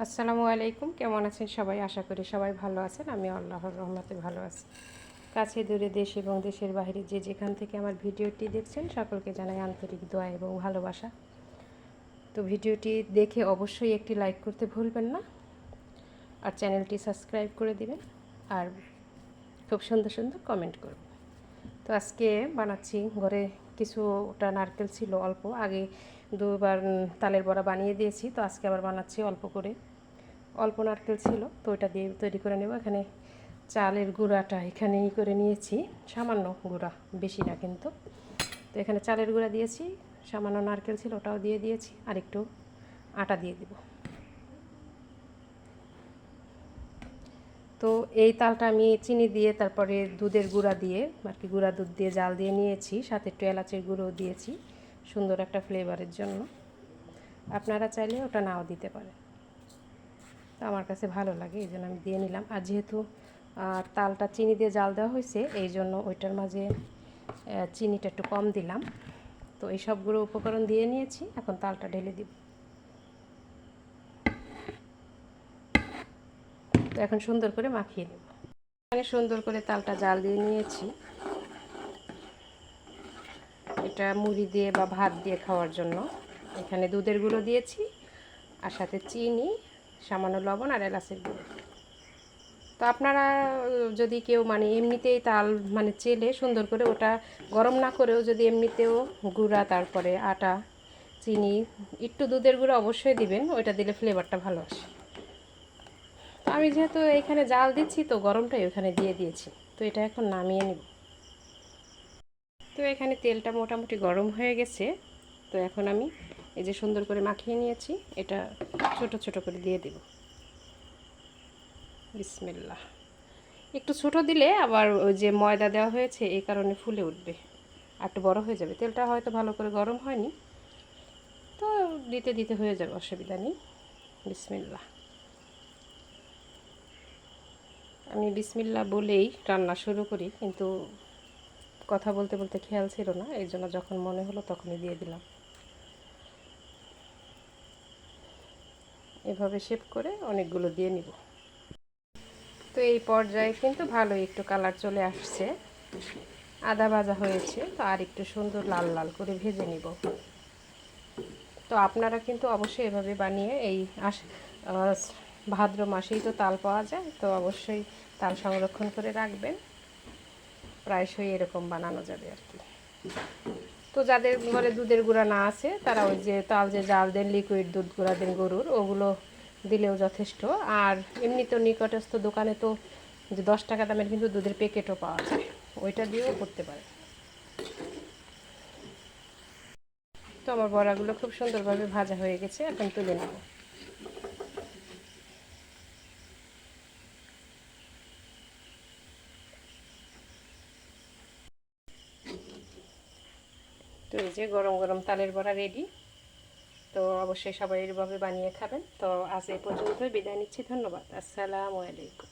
আসসালামু আলাইকুম, কেমন আছেন সবাই? আশা করি সবাই ভালো আছেন। আমি আল্লাহর রহমতে ভালো আছি। কাছে দূরে দেশ এবং দেশের বাইরে যে যেখান থেকে আমার ভিডিওটি দেখছেন সকলকে জানাই আন্তরিক দোয়া এবং ভালোবাসা। তো ভিডিওটি দেখে অবশ্যই একটি লাইক করতে ভুলবেন না, আর চ্যানেলটি সাবস্ক্রাইব করে দিবেন, আর খুব সুন্দর সুন্দর কমেন্ট করবেন। তো আজকে বানাচ্ছি, ঘরে কিছুটা নারকেল ছিল অল্প, আগে দুবার তালের বড়া বানিয়ে দিয়েছি, তো আজকে আবার বানাচ্ছি অল্প করে। অল্প নারকেল ছিল, তো ওইটা দিয়ে তৈরি করে নেব। এখানে চালের গুঁড়াটা এখানেই করে নিয়েছি, সামান্য গুঁড়া, বেশি না কিন্তু। তো এখানে চালের গুঁড়া দিয়েছি, সামান্য নারকেল ছিল ওটাও দিয়ে দিয়েছি, আর একটু আটা দিয়ে দিব। তো এই তালটা আমি চিনি দিয়ে, তারপরে দুধের গুঁড়া দিয়ে আর কি, গুঁড়া দুধ দিয়ে জাল দিয়ে নিয়েছি, সাথে একটু এলাচের গুঁড়ো দিয়েছি সুন্দর একটা ফ্লেভারের জন্য। আপনারা চাইলে ওটা নাও দিতে পারেন, তো আমার কাছে ভালো লাগে এই জন্য আমি দিয়ে নিলাম। আর যেহেতু তালটা চিনি দিয়ে জাল দেওয়া হয়েছে, এই জন্য ওইটার মাঝে চিনিটা একটু কম দিলাম। তো এই সবগুলো উপকরণ দিয়ে নিয়েছি, এখন তালটা ঢেলে দিব। তো এখন সুন্দর করে মাখিয়ে নেব। এখানে সুন্দর করে তালটা জাল দিয়ে নিয়েছি, এটা মুড়ি দিয়ে বা ভাত দিয়ে খাওয়ার জন্য। এখানে দুধের গুঁড়ো দিয়েছি, আর সাথে চিনি, সামান্য লবণ আর এলাচের গুঁড়ো। তো আপনারা যদি কেউ মানে এমনিতেই তাল মানে চেলে সুন্দর করে, ওটা গরম না করেও যদি এমনিতেও গুঁড়া, তারপরে আটা, চিনি, একটু দুধের গুঁড়ো অবশ্যই দিবেন, ওইটা দিলে ফ্লেভারটা ভালো আসে। তো আমি যেহেতু এখানে জাল দিচ্ছি, তো গরমটাই ওখানে দিয়ে দিয়েছি। তো এটা এখন নামিয়ে নিব। তো এখানে তেলটা মোটামুটি গরম হয়ে গেছে। তো এখন আমি এই যে সুন্দর করে মাখিয়ে নিয়েছি, এটা ছোট ছোট করে দিয়ে দেব। বিসমিল্লাহ। একটু ছোট দিলে আবার ওই যে ময়দা দেওয়া হয়েছে এই কারণে ফুলে উঠবে, আর একটু বড় হয়ে যাবে। তেলটা হয়তো ভালো করে গরম হয়নি, তো দিতে দিতে হয়ে যাবে, অসুবিধা নেই। বিসমিল্লাহ। আমি বিসমিল্লাহ বলেই রান্না শুরু করি, কিন্তু কথা বলতে বলতে খেয়াল ছিল না, এই জন্য যখন মনে হলো তখনই দিয়ে দিলাম। এভাবে শেপ করে অনেকগুলো দিয়ে নিব। তো এই পর্যায়ে কিন্তু ভালোই একটু কালার চলে আসছে, আদা ভাজা হয়েছে। তো আর একটু সুন্দর লাল লাল করে ভেজে নিব। তো আপনারা কিন্তু অবশ্যই এভাবে বানিয়ে এই ভাদ্র মাসেই তো তাল পাওয়া যায়, তো অবশ্যই তাল সংরক্ষণ করে রাখবেন, প্রায়শই এরকম বানানো যাবে আর কি। তো যাদের ঘরে দুধের গুঁড়া না আছে, তারা ওই যে তাল যে জাল দেন, লিকুইড দুধ গুঁড়া দেন গরুর, ওগুলো দিলেও যথেষ্ট। আর এমনি তো নিকটস্থ দোকানে তো যে 10 টাকা দামের কিন্তু দুধের প্যাকেটও পাওয়া যায়, ওইটা দিয়েও করতে পারে। তো আমার বড়াগুলো খুব সুন্দরভাবে ভাজা হয়ে গেছে, এখন তুলে নেব। তো এই যে গরম গরম তালের বড়া রেডি। তো অবশ্যই সবাই এভাবে বানিয়ে খাবেন। তো আজ এই পর্যন্তই বিদায় নিচ্ছি, ধন্যবাদ, আসসালামু আলাইকুম।